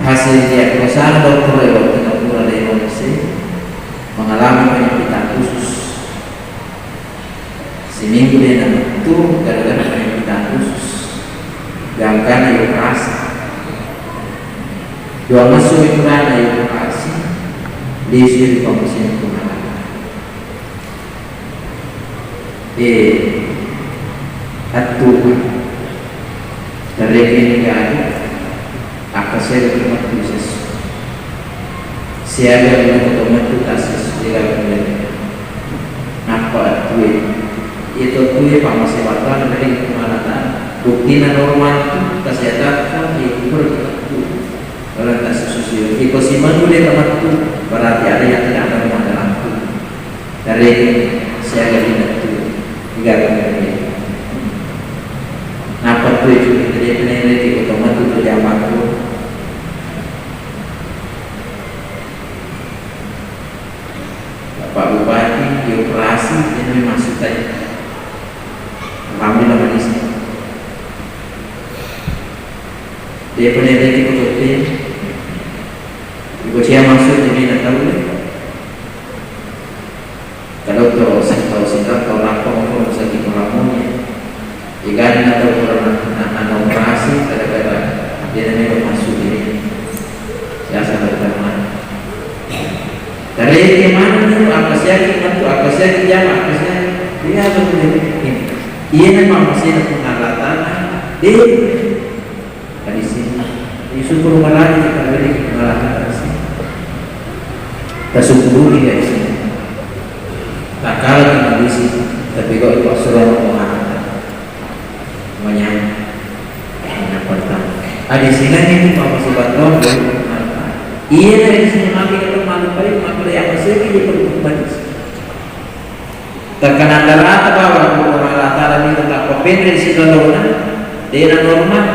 Hasil diagnosa dokter lewat Singapura dari Indonesia mengalami penyempitan usus. Seminggu dia itu gara-gara penyempitan usus, gangguan operasi. Dua masuk itu ada operasi, diisi di komisi kemana? Atuh dari ini kan. Akasnya itu proses siapa yang ketemu itu tasis tidak boleh apa itu pamasi watan dari kemanatan bukti normal itu kesehatan itu berlaku kalau tasis sosial itu siman boleh teman itu berarti ada yang tidak ada rumah dalam itu dari siapa itu tidak boleh apa tuh itu jadi peneliti ketemu itu terjamah itu. Pak Bupati dioperasi ini masuk tadi alhamdulillah manis dia peneliti kutubin ibu saya masuk jadi nak tahu kalau tahu singkat kalau lampau kalau sakit melamunnya jika nak tahu kalau nak operasi kadang-kadang dia namanya masuk ini saya sangat terima dari mana itu akasnya itu akasnya jam akasnya dia betul ini ia memang masih ada pengalatan di sini di syukur malah kita beri pengalatan di sini tersyukuri di sini tak kalah di sini tapi kok itu suruh pengalatan namanya pertama di sini ini masih batal iya dari sini mati ketemu malu baik malu yang masih di perkumpulan terkena darah bahwa orang latar ini tetap kopen dari situ lona dia normal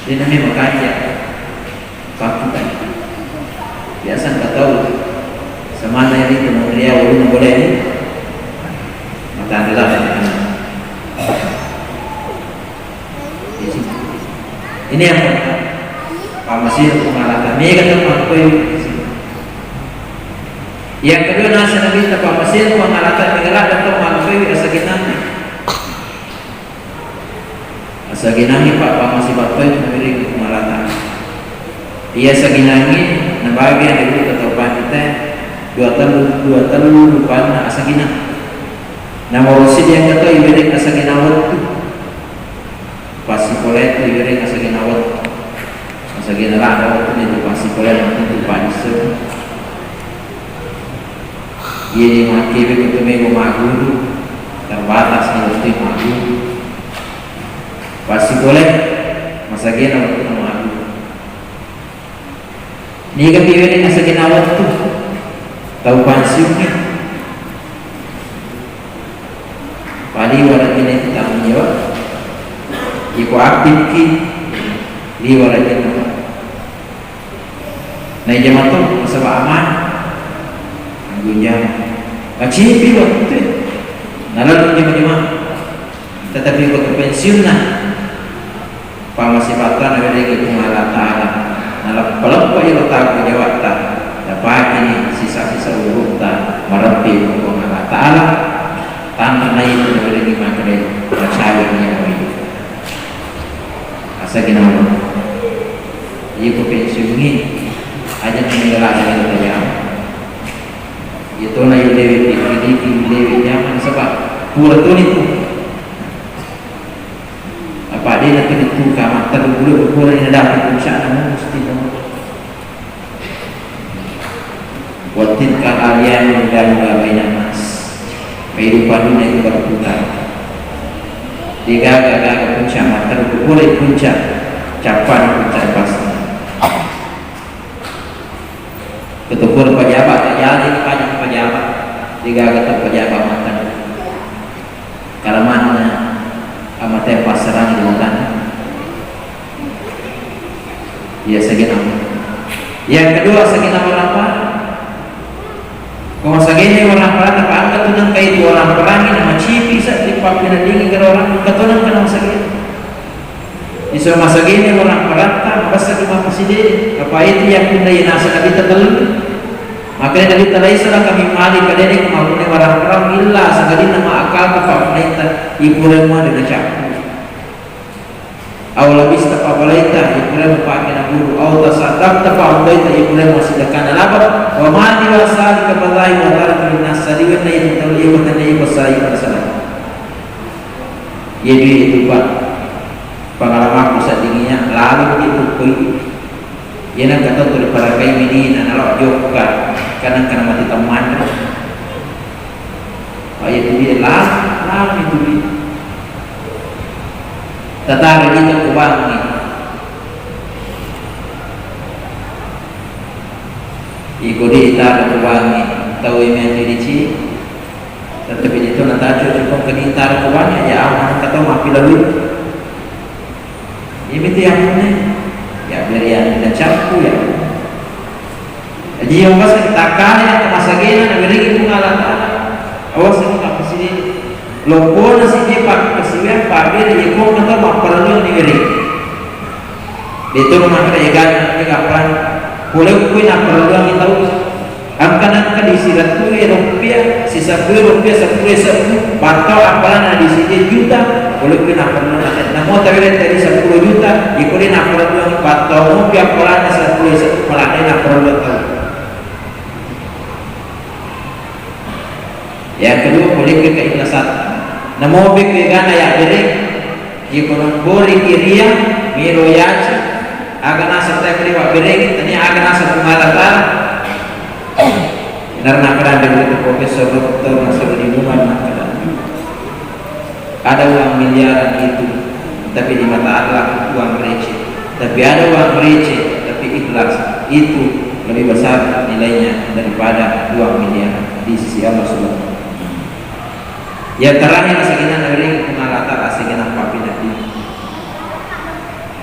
dia namanya makanya fakultas biasa nggak tahu semana ini kemudian ulun boleh ini mata adalah ini yang pertama masih pengalatan ini ketemu apa yang kedua nasi nabi tempat masih pengalatan negara ketemu apa asaginami pak masih bapak memberi pengalatan ia saginami nabagian itu ketahuan kita dua telur lupa asaginam nama rosid yang kata ibadah asaginawat itu pasti boleh itu ibadah asaginawat sebagai neraka waktu itu pasti boleh itu panisir ia dimaki begitu minggu magu terbatas mesti magu pasti boleh masa gina waktu magu ini kan pikirin masa gina waktu tahu pansiunnya padi walau ini kita menjawab iku aktif ki di walau ini nah zaman tu sebab aman anggunnya cipi waktu nalar jema tetapi waktu pensiun nah masih patran ada lagi pengalat ta'ala nalar pelopok yang letak jawab tak dapat ini sisa-sisa urut tak merapi pengalat ta'ala tanpa naik itu ada lagi makanya percayanya itu asa gina ia pensiun ini aja meninggal yang terjadi itu na yung dewi nyaman sebab pura itu apa dia nak itu kamar terdulu pura yang dapat usaha namun mesti watin kalian dan banyak mas kehidupan dunia itu berputar tiga puncak mata boleh puncak capan puncak pasti ketukur pejabat jadi banyak pejabat tiga ketuk pejabat makan kalau mana amat pasaran di hutan ya segenap yang kedua segenap orang apa kalau segini orang perang apa angkat tunang kayak dua orang perang nama cipi saat di papina dingin ke orang ketunang kenal segini di semua segini orang perang tak bahasa cuma presiden itu yang pun dari nasa nabi terlalu makanya nabi terlalu salah kami mali kadang kemampuan orang-orang illa sekali nama akal kefakulaitan ibu lemah dengan campur awal habis tapabalaita ibu lemah pakai naburu awal tasadab tapabalaita ibu lemah sedekana labar wa mati wasali kebalai wa tarik nasa diwana itu terlalu ibu dan ibu saya pada salah jadi itu pak pengalaman pusat dinginya lalu itu koi ia nak kata tu para kai mini na nalok jokka kadang mati teman ayat itu dia lah itu dia tetangga kita kubang ni ikut kita kubang ni tahu yang jadi ci tetapi itu nanti cukup kita kubangnya ya aman kata mapi lalu ini tu yang mana ya biar yang tidak campur ya jadi yang pas kita kaya kemasagina na beri ibu ngalantan awas ini apa sih lompor nasi dia pak kesian pak dia ibu kata mak perlu ni beri itu rumah kita ikan ni kapan boleh kui nak perlu yang tahu angka di sirat tu rupiah sisa rupiah 10 batau apalan di sini juta boleh kui nak perlu namun tapi dari 10 juta ikut nak perlu yang batau rupiah apalan 10 malah nak perlu tahu. Yang kedua boleh ke keikhlasan namun bikigana ya beri ikut boleh kiria miroyaj agar nasa tak beri wak beri tanya agar nasa kumalatan karena kadang dari profesor doktor masa di rumah ada uang miliaran itu tapi di mata Allah uang receh tapi ada uang receh tapi ikhlas itu lebih besar nilainya daripada 2 miliar di sisi Allah Subhanahu. Yang terakhir asaginan dari pengalatan asaginan papi nanti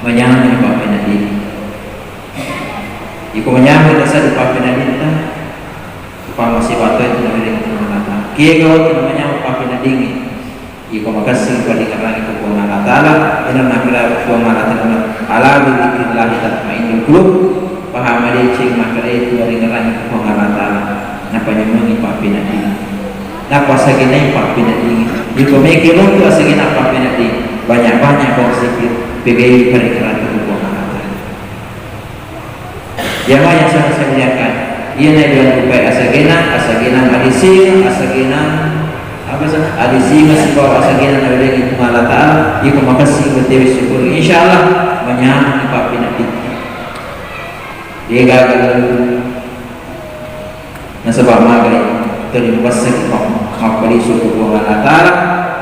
menyambut papi nanti iku menyambut dasar papi nanti masih batu itu dari pengalatan kia kau tu menyambut papi nanti iku makasih pada kerana itu pengalatan ini nakira pengalatan ala bidzikrillah tatmainnul qulub paham ada cing makara itu dari kerana itu pengalatan napa nyemangi papi nanti napa sagina papi nanti iku mekilon tu sagina papi nanti banyak-banyak bersikir PGI perikran itu pengalatan jamaah yang saya muliakan ia naik dengan upaya asagina adisi asagina apa sah adisi masih bawa asagina nabi itu pengalatan iku makasih berdewi syukur insyaallah menyambut papi nanti dia gagal nasabah magari terlibat makbali suku pengalatan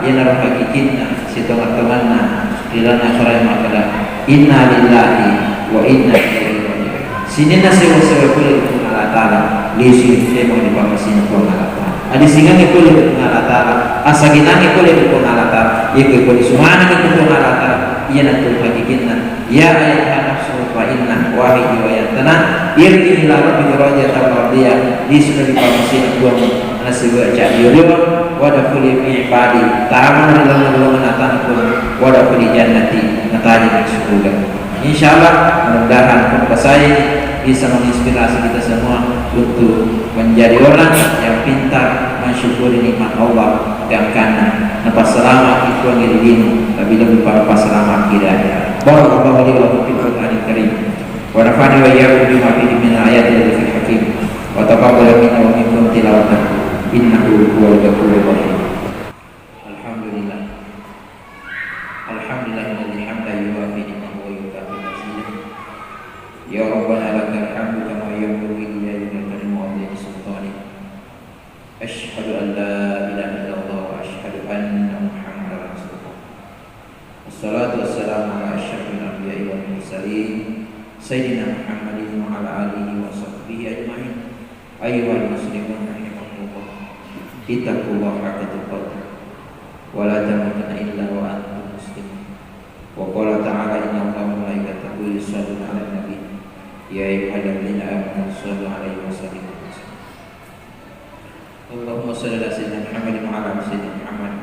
ia naruh hakikatnya si teman-temanna dilana sarai makala inna lillahi wa inna ilaihi raji'un sini nasi wasawa kulit pengalatan lisi dia mau dipamasin pengalatan adi singa ni kulit pengalatan asagina ni kulit pengalatan ia kulit sumana ni pengalatan ia natul hakikatnya ya ayat nafsu fa inna wahid wa yatana irti ila rabbika rajatan radiyah di sudah dipamasin nasi wa jadiyo wadah kuli ibadi ta'amun dalam golongan pun wadah kuli jannati natanya di surga. Insyaallah mudah-mudahan podcast saya bisa menginspirasi kita semua untuk menjadi orang yang pintar mensyukuri nikmat Allah dan karena nafas selamat itu yang dirimu tapi lebih pada selamat kiranya. Barakallahu li wa lakum fil Qur'anil Karim wa nafa'ani wa iyyakum bima fihi min ayatil hakim wa taqabbal minna wa minkum tilawatan innahu huwal ghafurur rahim. Alhamdulillah alladzi hamda yuwafi ni'amahu wa yukafi mazidah ya rabbana lakal hamdu kama yanbaghi li wajhikal karim wa 'azimi sultanik asyhadu an la ilaha illallah wa asyhadu anna muhammadar rasulullah wassalatu wassalamu ala asyrafil anbiya'i wal mursalin sayyidina muhammadin wa ala alihi wa sahbihi ajma'in ayyuhal muslimun ittaqullah haqqa tuqatih wa la tamutunna illa wa antum muslimun wa qala ta'ala inna allaha wa malaikatahu yusholluna 'alan nabi ya ayyuhalladzina amanu shallu 'alaihi wa sallimu taslima Allahumma shalli ala sayyidina Muhammadin wa ala sayyidina Muhammad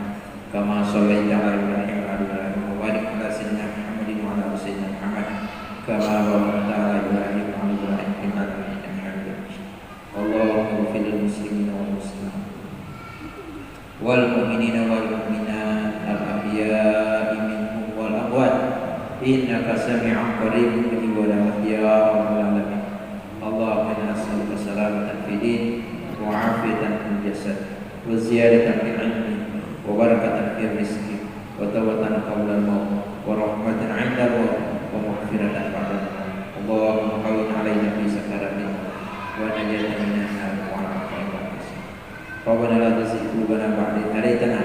kama shallaita 'ala Ibrahim wa ala Ibrahim wa barik 'ala sayyidina Muhammadin wa ala sayyidina Muhammad kama barakta 'ala Ibrahim wa ala wal mu'minina wal mu'minat al ahya'i minhum wal amwat innaka sami'un qaribun mujibud da'wat ya rabbal alamin. Allahumma inna nas'aluka salamatan fid din wa 'afiyatan fil jasad wa ziyadatan fil 'ilmi wa barakatan fil rizqi wa tawbatan qabla al-maut wa rahmatan 'inda al-maut wa maghfiratan ba'da al-maut. Allahumma hawwin 'alaina fi sakaratina wa najatan minan nar wa 'afiyatan fil rizq. Rabbana la tuzigh qulubana ba'da idh hadaytana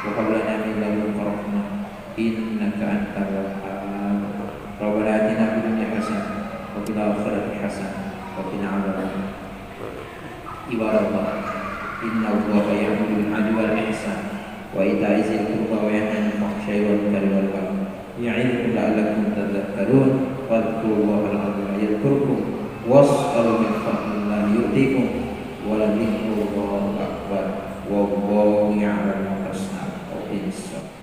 wa hab lana min ladunka rahmah innaka antal wahhab. Rabbana atina fid dunya hasanah wa fil akhirati hasanah wa qina adzabannar. Ibadallah, inna Allaha ya'muru bil 'adli wal ihsan wa ita'i dzil qurba wa yanha 'anil fahsya'i wal munkari wal baghi ya'idukum la'allakum tadhakkarun. Fadhkurullaha al-'azima yadhkurkum was'alu min fadlillahi yu'tikum wa la dzikrullahi akbar wallahu ya'lamu ma tasna'un.